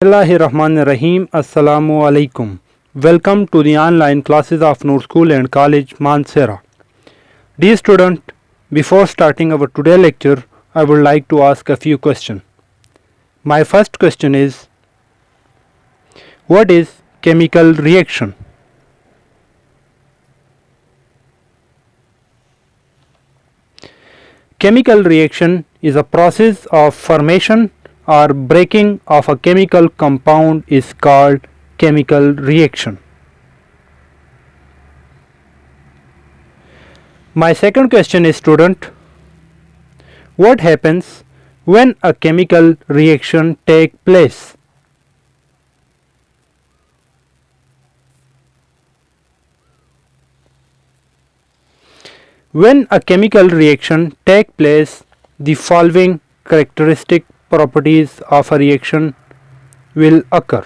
Bismillahirrahmanirrahim. Assalamu alaikum. Welcome to the online classes of Noor School and College Mansehra. Dear student, before starting our today lecture, I would like to ask a few questions. My first question is, what is chemical reaction? Chemical reaction is a process of formation or breaking of a chemical compound is called chemical reaction. My second question is, student, what happens when a chemical reaction takes place? When a chemical reaction takes place, the following characteristic properties of a reaction will occur.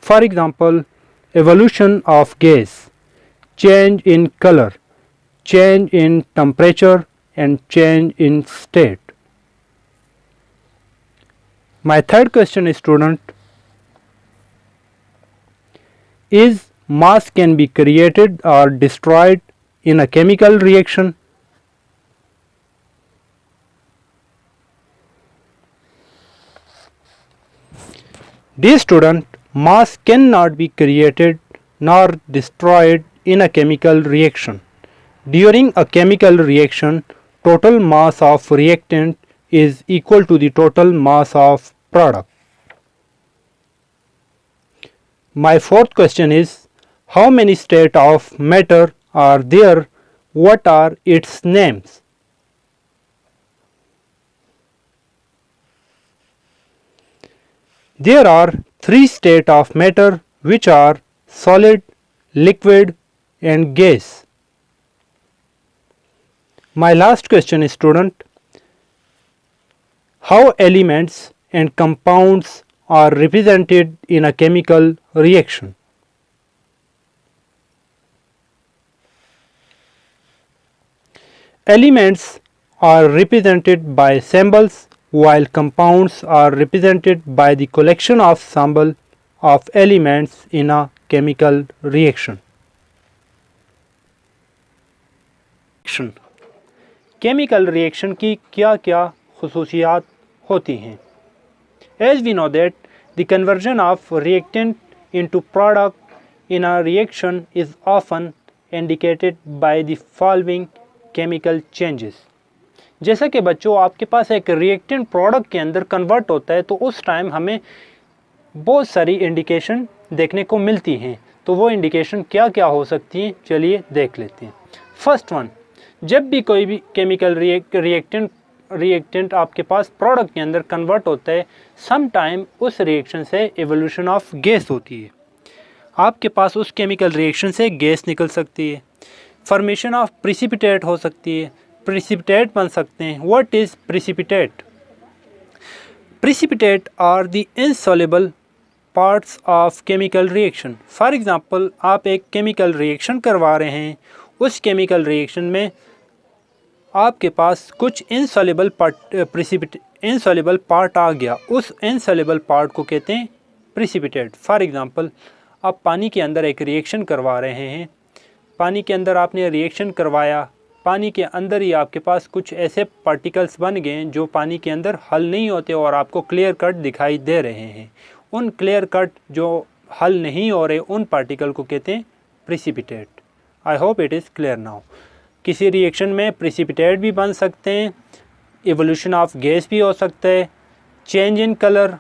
For example, evolution of gas, change in color, change in temperature and change in state. My third question is, student, is mass can be created or destroyed in a chemical reaction? Dear student, mass cannot be created nor destroyed in a chemical reaction. During a chemical reaction, total mass of reactant is equal to the total mass of product. My fourth question is, how many states of matter are there? What are its names? There are three states of matter, which are solid, liquid and gas. My last question is, student, how elements and compounds are represented in a chemical reaction? Elements are represented by symbols, while compounds are represented by the collection of symbols of elements in a chemical reaction. Chemical reaction की क्या क्या खुसूसियात होती हैं? As we know that the conversion of reactant into product in a reaction is often indicated by the following chemical changes. जैसा कि बच्चों आपके पास एक रिएक्टेंट प्रोडक्ट के अंदर कन्वर्ट होता है तो उस टाइम हमें बहुत सारी इंडिकेशन देखने को मिलती हैं. तो वो इंडिकेशन क्या क्या हो सकती हैं, चलिए देख लेते हैं. फर्स्ट वन, जब भी कोई भी केमिकल रिएक्टेंट आपके पास प्रोडक्ट के अंदर कन्वर्ट होता है, सम टाइम उस रिएक्शन से एवोल्यूशन ऑफ गैस होती है. आपके पास उस केमिकल रिएक्शन से गैस निकल सकती है. फॉर्मेशन ऑफ प्रिसिपिटेट हो सकती है, प्रिसिपिटेट बन सकते हैं. What is precipitate? Precipitate are the insoluble parts of chemical reaction. For example, आप एक केमिकल रिएक्शन करवा रहे हैं, उस केमिकल रिएक्शन में आपके पास कुछ इनसॉल्युबल पार्ट आ गया. उस इनसॉल्युबल पार्ट को कहते हैं प्रिसिपिटेट. फॉर एग्जांपल, आप पानी के अंदर एक रिएक्शन करवा रहे हैं, पानी के अंदर आपने रिएक्शन करवाया, पानी के अंदर ही आपके पास कुछ ऐसे पार्टिकल्स बन गए जो पानी के अंदर हल नहीं होते और आपको क्लियर कट दिखाई दे रहे हैं. उन क्लियर कट जो हल नहीं हो रहे, उन पार्टिकल को कहते हैं precipitate. I hope it is clear now. किसी रिएक्शन में प्रिसिपिटेट भी बन सकते हैं, एवोल्यूशन ऑफ गैस भी हो सकता है, change in colour.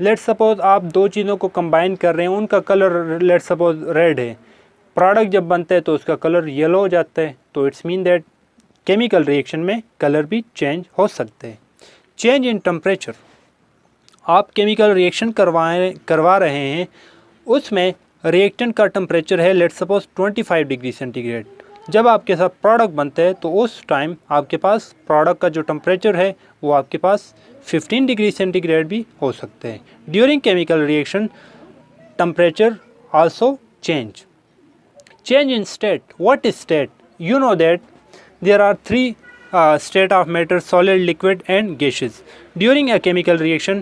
Let's suppose आप दो चीज़ों को कंबाइन कर रहे हैं, उनका कलर लेट्स सपोज रेड है, प्रोडक्ट जब बनता है तो उसका कलर येलो हो जाता है. तो it's mean that chemical reaction में कलर भी चेंज हो सकते हैं. चेंज इन टेम्परेचर, आप केमिकल रिएक्शन करवा रहे हैं, उसमें रिएक्टेंट का टेम्परेचर है लेट्स सपोज 25 डिग्री सेंटीग्रेड. जब आपके साथ प्रोडक्ट बनता है तो उस टाइम आपके पास प्रोडक्ट का जो टेम्परेचर है वो आपके पास 15 डिग्री सेंटीग्रेड भी हो सकते हैं. During chemical reaction temperature also change. Change in state. What is state? You know that there are three state of matter: solid, liquid and gaseous. During a chemical reaction,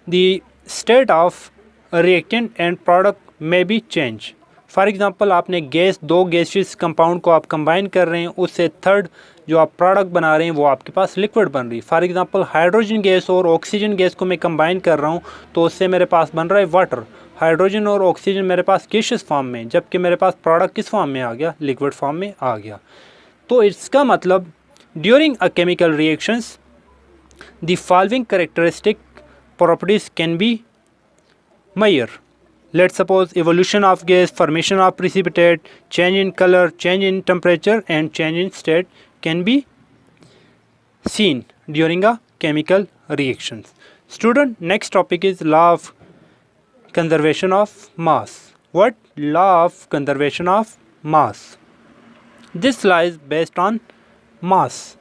the state of reactant and product may be changed. For example आपने दो gases compound को आप combine कर रहे हैं, उससे third जो आप प्रोडक्ट बना रहे हैं वो आपके पास लिक्विड बन रही है। फॉर एग्ज़ाम्पल हाइड्रोजन गैस और ऑक्सीजन गैस को मैं कंबाइन कर रहा हूँ तो उससे मेरे पास बन रहा है वाटर। हाइड्रोजन और ऑक्सीजन मेरे पास गैसियस फॉर्म में, जबकि मेरे पास प्रोडक्ट किस फॉर्म में आ गया, लिक्विड फॉर्म में आ गया। तो इसका मतलब during a chemical reactions the following characteristic properties can be measure. Let's suppose evolution of gas, formation of precipitate, change in color, change in temperature and change in state can be seen during a chemical reactions. Student, next topic is law of conservation of mass. What? Law of conservation of mass. This law is based on mass.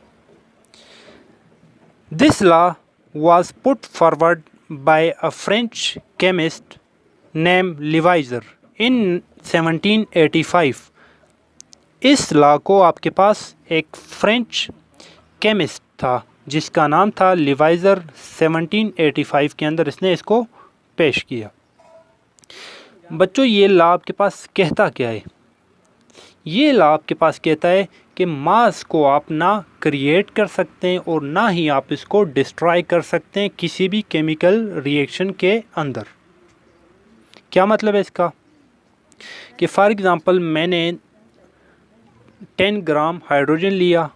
This law was put forward by a French chemist named Lavoisier in 1785. इस law को आपके पास एक French chemist था जिसका नाम था लिवाइजर। 1785 के अंदर इसने इसको पेश किया। बच्चों, ये लॉ आपके पास कहता क्या है? ये लॉ आपके पास कहता है कि मास को आप ना क्रिएट कर सकते हैं और ना ही आप इसको डिस्ट्रॉय कर सकते हैं किसी भी केमिकल रिएक्शन के अंदर। क्या मतलब है इसका? कि फॉर एग्ज़ाम्पल मैंने 10 ग्राम हाइड्रोजन लिया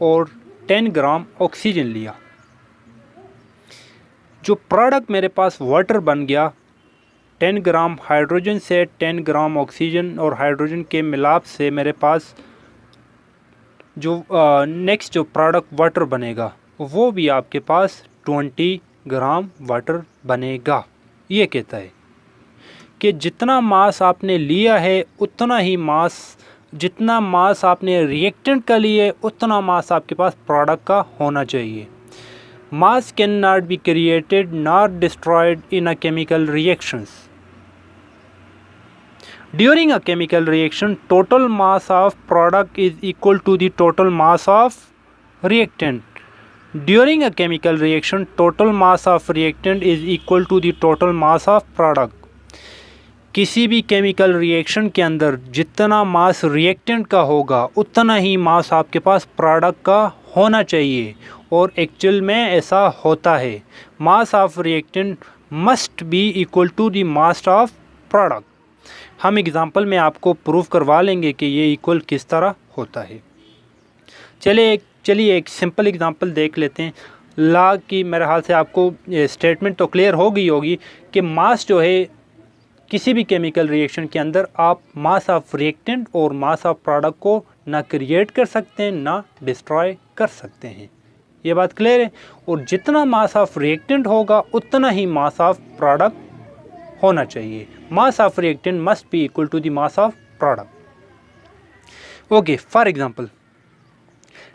और 10 ग्राम ऑक्सीजन लिया। जो प्रोडक्ट मेरे पास वाटर बन गया 10 ग्राम हाइड्रोजन से 10 ग्राम ऑक्सीजन और हाइड्रोजन के मिलाप से मेरे पास जो नेक्स्ट जो प्रोडक्ट वाटर बनेगा वो भी आपके पास 20 ग्राम वाटर बनेगा। ये कहता है कि जितना मास आपने लिया है उतना ही मास, जितना मास आपने रिएक्टेंट का लिए उतना मास आपके पास प्रोडक्ट का होना चाहिए। मास can not be created not destroyed in a chemical reactions. During a chemical reaction, total mass of product is equal to the total mass of reactant. During a chemical reaction, total mass of reactant is equal to the total mass of product. किसी भी chemical reaction के अंदर जितना मास reactant का होगा उतना ही मास आपके पास product का होना चाहिए, और एक्चुअल में ऐसा होता है। Mass of reactant must be equal to the mass of product. हम एग्ज़ाम्पल में आपको प्रूफ करवा लेंगे कि ये इक्वल किस तरह होता है। चलिए एक सिंपल एग्ज़ाम्पल देख लेते हैं। लॉ की मेरे हाल से आपको स्टेटमेंट तो क्लियर हो गई होगी कि मास जो है किसी भी केमिकल रिएक्शन के अंदर आप मास ऑफ रिएक्टेंट और मास ऑफ प्रोडक्ट को ना क्रिएट कर सकते हैं ना डिस्ट्रॉय कर सकते हैं। ये बात क्लियर है? और जितना मास ऑफ रिएक्टेंट होगा उतना ही मास ऑफ प्रोडक्ट होना चाहिए। Mass of reactant must be equal to the mass of product. Okay, for example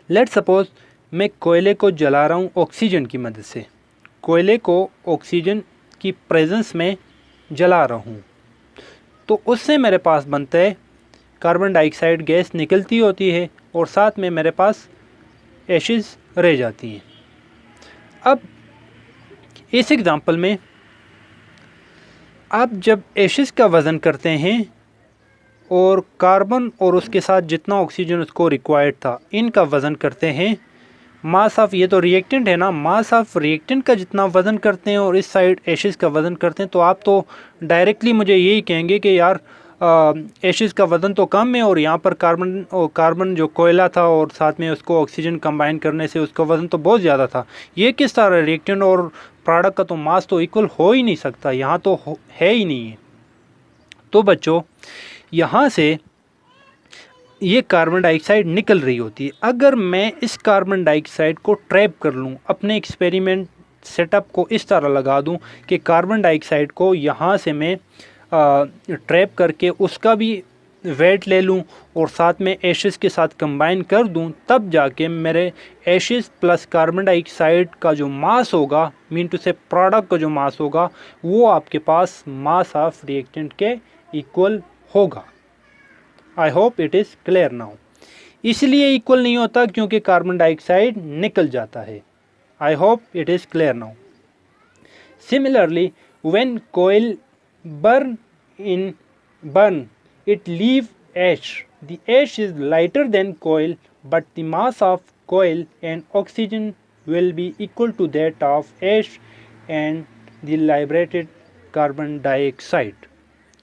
let suppose मैं कोयले को जला रहा हूँ ऑक्सीजन की मदद से। कोयले को ऑक्सीजन की प्रेजेंस में जला रहा हूँ तो उससे मेरे पास बनता है कार्बन डाइऑक्साइड गैस निकलती होती है और साथ में मेरे पास एशेस रह जाती हैं। अब इस एग्ज़ाम्पल में आप जब एशेस का वज़न करते हैं और कार्बन और उसके साथ जितना ऑक्सीजन उसको रिक्वायर्ड था इनका वज़न करते हैं, मास ऑफ, ये तो रिएक्टेंट है ना, मास ऑफ रिएक्टेंट का जितना वज़न करते हैं और इस साइड एशेस का वज़न करते हैं, तो आप तो डायरेक्टली मुझे यही कहेंगे कि यार एशेस का वज़न तो कम है और यहाँ पर कार्बन जो कोयला था और साथ में उसको ऑक्सीजन कंबाइन करने से उसका वज़न तो बहुत ज़्यादा था। ये किस तरह रिएक्टेंट और प्रोडक्ट का तो मास तो इक्वल हो ही नहीं सकता, यहाँ तो है ही नहीं है। तो बच्चों यहाँ से ये कार्बन डाइऑक्साइड निकल रही होती है। अगर मैं इस कार्बन डाइऑक्साइड को ट्रैप कर लूँ, अपने एक्सपेरिमेंट सेटअप को इस तरह लगा दूँ कि कार्बन डाइऑक्साइड को यहाँ से मैं ट्रैप करके उसका भी वेट ले लूँ और साथ में एशेस के साथ कंबाइन कर दूँ, तब जाके मेरे एशेस प्लस कार्बन डाइऑक्साइड का जो मास होगा, मीन टू से प्रोडक्ट का जो मास होगा, वो आपके पास मास ऑफ रिएक्टेंट के इक्वल होगा। आई hope it is clear now. इसलिए इक्वल नहीं होता क्योंकि कार्बन डाइऑक्साइड निकल जाता है। I hope it is clear now. Similarly, when coal burn, it leave ash. The ash is lighter than coal, but the mass of coal and oxygen will be equal to that of ash and the liberated carbon dioxide.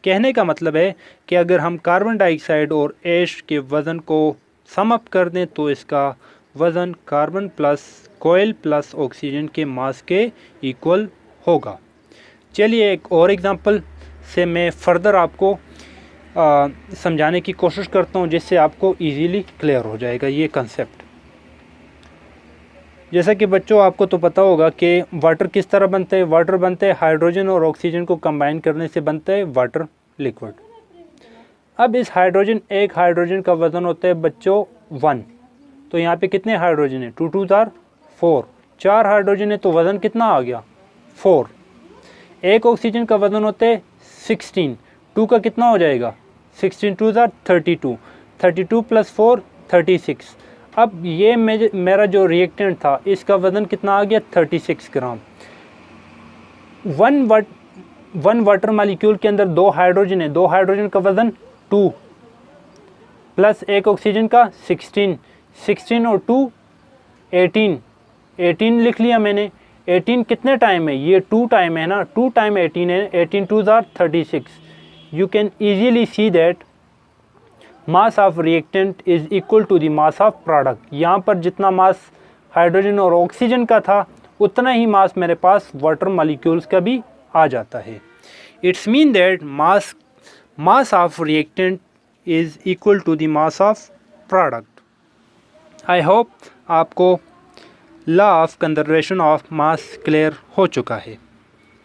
कहने का मतलब है कि अगर हम carbon dioxide और ऐश के वज़न को सम अप कर दें तो इसका वज़न कार्बन प्लस कोयल प्लस ऑक्सीजन के मास के इक्वल होगा। चलिए एक और एग्जांपल से मैं फर्दर आपको समझाने की कोशिश करता हूं, जिससे आपको इजीली क्लियर हो जाएगा ये कंसेप्ट। जैसा कि बच्चों आपको तो पता होगा कि वाटर किस तरह बनता है। वाटर बनता है हाइड्रोजन और ऑक्सीजन को कंबाइन करने से बनता है वाटर लिक्विड। अब इस एक हाइड्रोजन का वज़न होता है बच्चों 1। तो यहाँ पे कितने हाइड्रोजन है? 2 2 4। 4 हाइड्रोजन है तो वज़न कितना आ गया? 4। एक ऑक्सीजन का वज़न होता है 16। 2 का कितना हो जाएगा? 16 2 32। 32 प्लस 4 36। अब ये मेरा जो रिएक्टेंट था इसका वज़न कितना आ गया? 36 ग्राम। वन वाटर मालिक्यूल के अंदर 2 हाइड्रोजन है। 2 हाइड्रोजन का वज़न 2 प्लस एक ऑक्सीजन का 16। 16 और 2 18। 18 लिख लिया मैंने। 18 कितने टाइम है? ये 2 टाइम है ना। 2 टाइम 18 है। 18 2 36। You can easily see that mass of reactant is equal to the mass of product। यहाँ पर जितना मास हाइड्रोजन और ऑक्सीजन का था उतना ही मास मेरे पास वाटर मॉलिक्यूल्स का भी आ जाता है। It's mean that mass of reactant is equal to the mass of product. I hope आपको law of conservation of mass clear हो चुका है।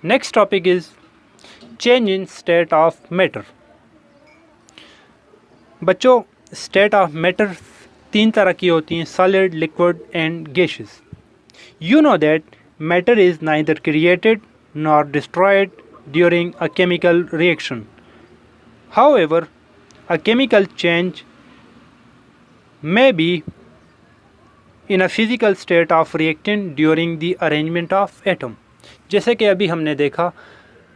Next topic is change in state of matter. बच्चों स्टेट ऑफ मैटर 3 तरह की होती हैं, solid, liquid and gases. You know that matter is neither created nor destroyed during a chemical reaction. However a chemical change may be in a physical state of reactant during the arrangement of atom। जैसे कि अभी हमने देखा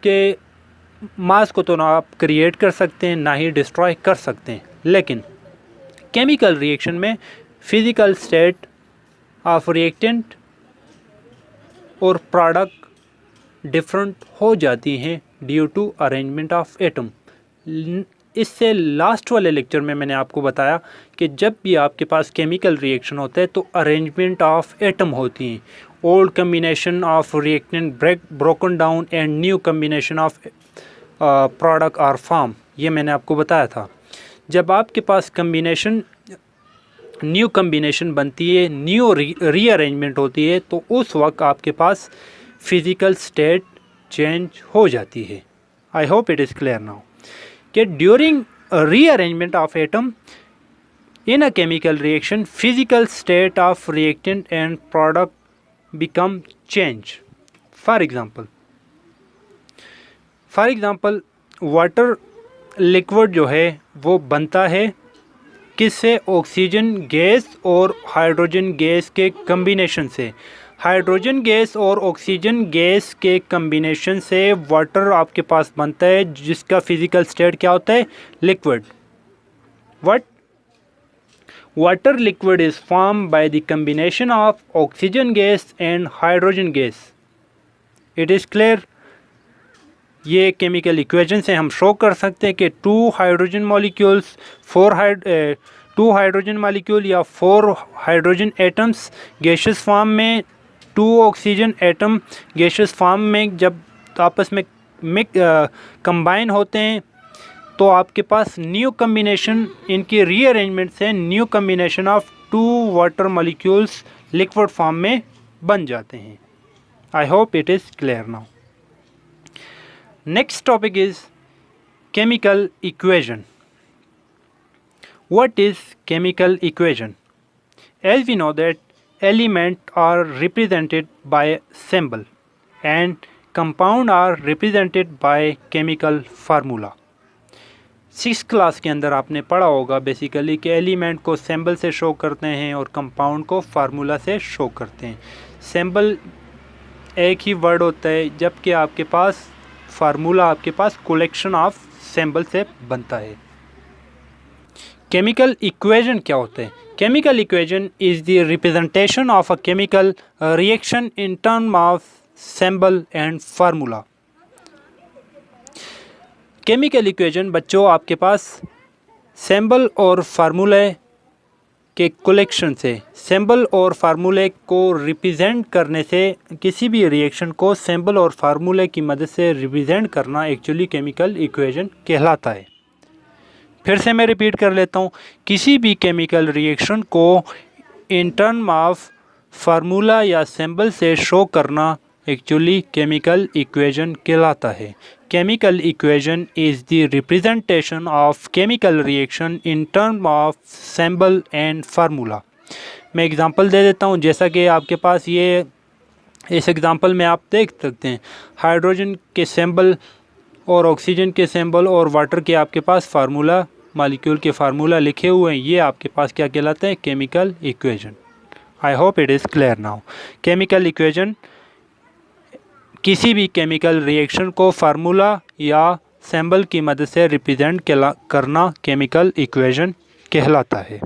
कि मास को तो ना आप क्रिएट कर सकते हैं ना ही डिस्ट्रॉय कर सकते हैं, लेकिन केमिकल रिएक्शन में फिज़िकल स्टेट ऑफ रिएक्टेंट और प्रोडक्ट डिफरेंट हो जाती हैं due to arrangement of atom. इससे लास्ट वाले लेक्चर में मैंने आपको बताया कि जब भी आपके पास केमिकल रिएक्शन होता है तो अरेंजमेंट ऑफ एटम होती हैं। Old combination of reactant broken down and new combination of product और फॉर्म, ये मैंने आपको बताया था। जब आपके पास न्यू कम्बिनेशन बनती है, न्यू रीअरेंजमेंट होती है, तो उस वक्त आपके पास फिज़िकल स्टेट चेंज हो जाती है। I hope it is clear now कि during rearrangement of atom in a chemical reaction physical state of reactant and product become change. For example water liquid जो है वो बनता है किससे? ऑक्सीजन गैस और हाइड्रोजन गैस के कम्बिनेशन से। हाइड्रोजन गैस और ऑक्सीजन गैस के कम्बिनेशन से वाटर आपके पास बनता है जिसका फिज़िकल स्टेट क्या होता है? Liquid. Water liquid is form by the combination of oxygen gas and hydrogen gas. It is clear. ये केमिकल इक्वेशन से हम शो कर सकते हैं कि 2 हाइड्रोजन मॉलिक्यूल्स 2 हाइड्रोजन मॉलिक्यूल या 4 हाइड्रोजन एटम्स गैसियस फॉर्म में, 2 ऑक्सीजन एटम गैसियस फॉर्म में जब आपस में कंबाइन होते हैं तो आपके पास न्यू कम्बिनेशन, इनकी रीअरेंजमेंट से new combination of 2 water molecules liquid form में बन जाते हैं। आई hope it is clear now. Next topic is chemical equation. What is chemical equation? As we know that elements are represented by symbol and compound are represented by chemical formula। 6th class के अंदर आपने पढ़ा होगा basically कि element को symbol से show करते हैं और कंपाउंड को फार्मूला से शो करते हैं। सिंबल एक ही वर्ड होता है, जबकि आपके पास फार्मूला आपके पास कलेक्शन ऑफ सिंबल से बनता है। केमिकल इक्वेशन क्या होता है? Chemical equation is the representation of a chemical reaction in term of symbol and formula. Chemical equation बच्चों आपके पास सिंबल और फार्मूले के कलेक्शन से, सिंबल और फार्मूले को रिप्रेजेंट करने से, किसी भी रिएक्शन को सिंबल और फार्मूले की मदद से रिप्रेजेंट करना एक्चुअली केमिकल इक्वेशन कहलाता है। फिर से मैं रिपीट कर लेता हूँ, किसी भी केमिकल रिएक्शन को इन टर्म ऑफ फार्मूला या सिंबल से शो करना एक्चुअली केमिकल इक्वेशन कहलाता है। Chemical equation is the representation of chemical reaction in term of symbol and formula. मैं एग्जांपल दे देता हूँ, जैसा कि आपके पास ये इस एग्जांपल में आप देख सकते हैं, हाइड्रोजन के सिंबल और ऑक्सीजन के सिंबल और वाटर के आपके पास फार्मूला, मॉलिक्यूल के फार्मूला लिखे हुए हैं। ये आपके पास क्या कहलाते हैं? Chemical equation. I hope it is clear now. Chemical equation किसी भी केमिकल रिएक्शन को फार्मूला या सिंबल की मदद से रिप्रेजेंट करना केमिकल इक्वेशन कहलाता है।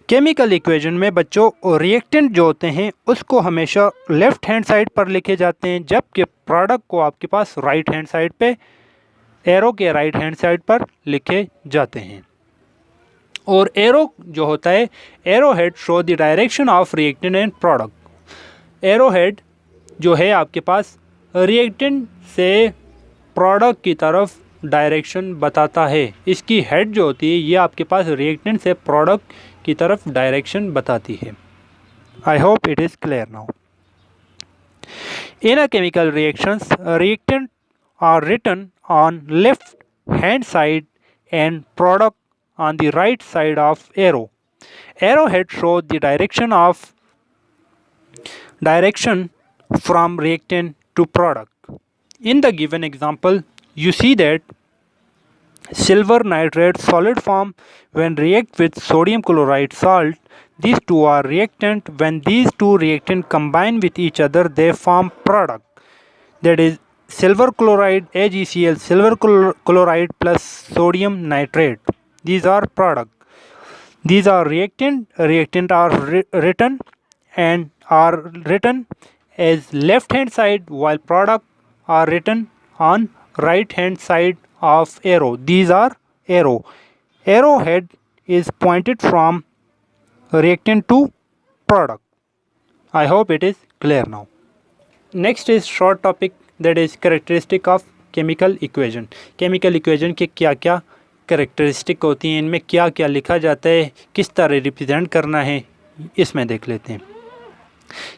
केमिकल इक्वेशन में बच्चों रिएक्टेंट जो होते हैं उसको हमेशा लेफ़्ट हैंड साइड पर लिखे जाते हैं, जबकि प्रोडक्ट को आपके पास राइट हैंड साइड पे, एरो के राइट हैंड साइड पर लिखे जाते हैं। और एरो जो होता है, arrow head show the direction of reactant and product. Arrow head जो है आपके पास रिएक्टेंट से प्रोडक्ट की तरफ डायरेक्शन बताता है। इसकी हेड जो होती है ये आपके पास रिएक्टेंट से प्रोडक्ट की तरफ डायरेक्शन बताती है। I hope it is clear now. In a chemical reactions reactant are written on left hand side and product on the right side of arrow. Arrowhead shows the direction from reactant to product. In the given example, you see that silver nitrate solid form when react with sodium chloride salt. These two are reactant. When these two reactants combine with each other, they form product. That is silver chloride AgCl, silver chloride plus sodium nitrate. These are product. These are reactant. Reactant are written as left hand side, while product are written on right hand side of arrow. These are arrow. Arrowhead is pointed from reactant to product. I hope it is clear now. Next is short topic, that is characteristic of chemical equation. Chemical equation के क्या क्या characteristic होती हैं, इनमें क्या क्या लिखा जाता है, किस तरह रिप्रेजेंट करना है, इसमें देख लेते हैं।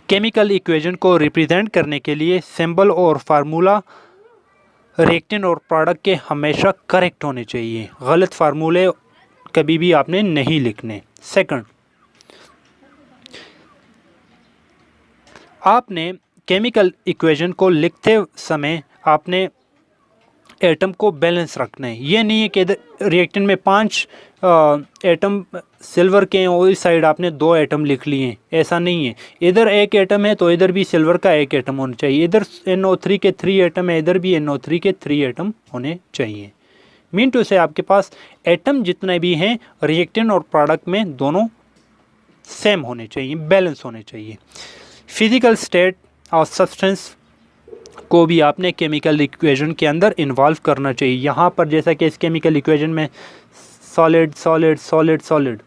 केमिकल इक्वेशन को रिप्रेजेंट करने के लिए सिंबल और फार्मूला रिएक्टेंट और प्रोडक्ट के हमेशा करेक्ट होने चाहिए। गलत फार्मूले कभी भी आपने नहीं लिखने। सेकंड, आपने केमिकल इक्वेशन को लिखते समय आपने एटम को बैलेंस रखना है। ये नहीं है कि इधर रिएक्टेंट में 5 एटम सिल्वर के हैं और इस साइड आपने 2 एटम लिख लिए हैं, ऐसा नहीं है। इधर 1 एटम है तो इधर भी सिल्वर का 1 एटम होना चाहिए। इधर NO3 के 3 एटम है, इधर भी NO3 के 3 एटम होने चाहिए। मीन टू से आपके पास एटम जितने भी हैं रिएक्टेंट और प्रोडक्ट में दोनों सेम होने चाहिए, बैलेंस होने चाहिए। फिजिकल स्टेट ऑफ सब्सटेंस को भी आपने केमिकल इक्वेशन के अंदर इन्वॉल्व करना चाहिए। यहाँ पर जैसा कि इस केमिकल इक्वेशन में सॉलिड सॉलिड सॉलिड सॉलिड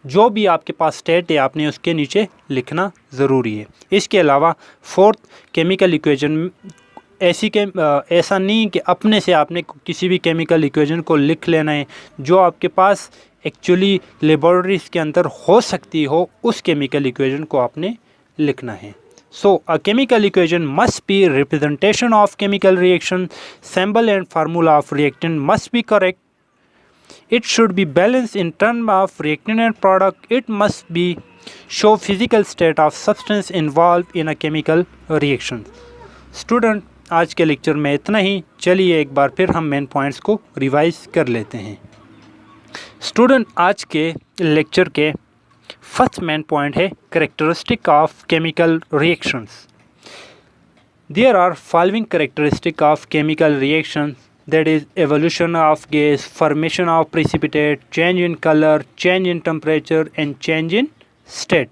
जो भी आपके पास स्टेट है आपने उसके नीचे लिखना ज़रूरी है। इसके अलावा फोर्थ, केमिकल इक्वेशन ऐसा नहीं कि अपने से आपने किसी भी केमिकल इक्वेशन को लिख लेना है। जो आपके पास एक्चुअली लेबोरेटरीज के अंदर हो सकती हो उस केमिकल इक्वेशन को आपने लिखना है। So a chemical equation must be representation of chemical reaction. Symbol and formula of reactant must be correct. It should be balanced in terms of reactant and product. It must be show physical state of substance involved in a chemical reaction. Student, आज के lecture में इतना ही। चलिए एक बार फिर हम main points को revise कर लेते हैं। स्टूडेंट, आज के लेक्चर के फर्स्ट मेन पॉइंट है characteristic of chemical reactions. There are following characteristic of chemical reactions, that is evolution of gas, formation of precipitate, change in color, change in temperature and change in state.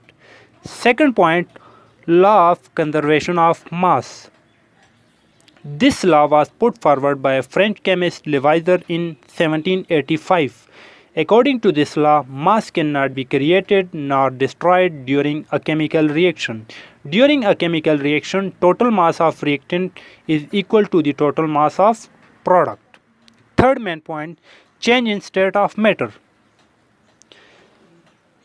Second point, law of conservation of mass. This law was put forward by French chemist Lavoisier in 1785. According to this law, mass cannot be created nor destroyed during a chemical reaction. During a chemical reaction, total mass of reactant is equal to the total mass of product. Third main point, change in state of matter.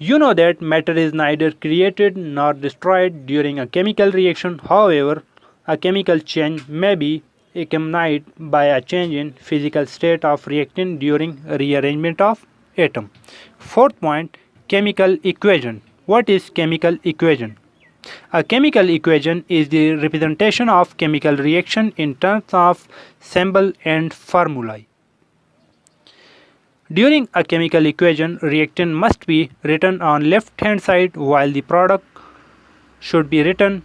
You know that matter is neither created nor destroyed during a chemical reaction. However, a chemical change may be accompanied by a change in physical state of reactant during rearrangement of atom. Fourth point, chemical equation. What is chemical equation? A chemical equation is the representation of chemical reaction in terms of symbol and formulae. During a chemical equation, reactant must be written on left hand side while the product should be written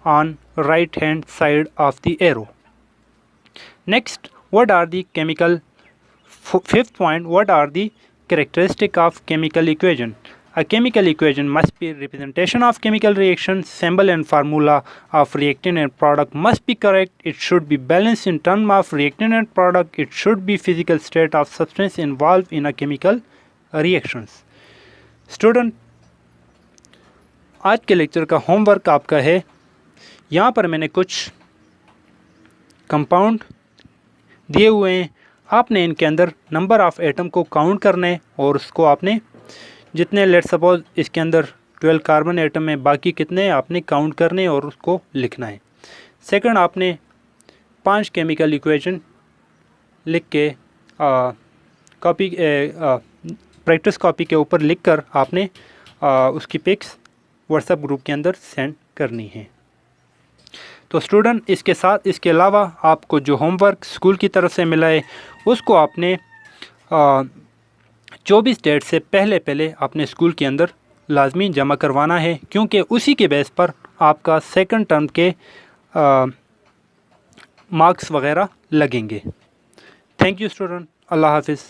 on right hand side of the arrow. Next, what are the fifth point, what are the characteristics of chemical equation? A chemical equation must be representation of chemical reaction, symbol and formula of reactant and product must be correct. It should be balanced in terms of reactant and product. It should be physical state of substance involved in a chemical reactions. Student, आज के lecture का homework आपका है, यहाँ पर मैंने कुछ compound दिए हुए हैं, आपने इनके अंदर नंबर ऑफ एटम को काउंट करना है और उसको आपने जितने लेट सपोज इसके अंदर 12 कार्बन एटम है, बाकी कितने आपने काउंट करने और उसको लिखना है। सेकंड, आपने 5 केमिकल इक्वेशन लिख के कॉपी प्रैक्टिस कॉपी के ऊपर लिखकर आपने उसकी पिक्स व्हाट्सएप ग्रुप के अंदर सेंड करनी है। तो स्टूडेंट, इसके साथ इसके अलावा आपको जो होमवर्क स्कूल की तरफ से मिला है उसको आपने 24 डेट से पहले अपने स्कूल के अंदर लाजमी जमा करवाना है, क्योंकि उसी के बेस पर आपका सेकंड टर्म के मार्क्स वगैरह लगेंगे। थैंक यू स्टूडेंट, अल्लाह हाफिज़।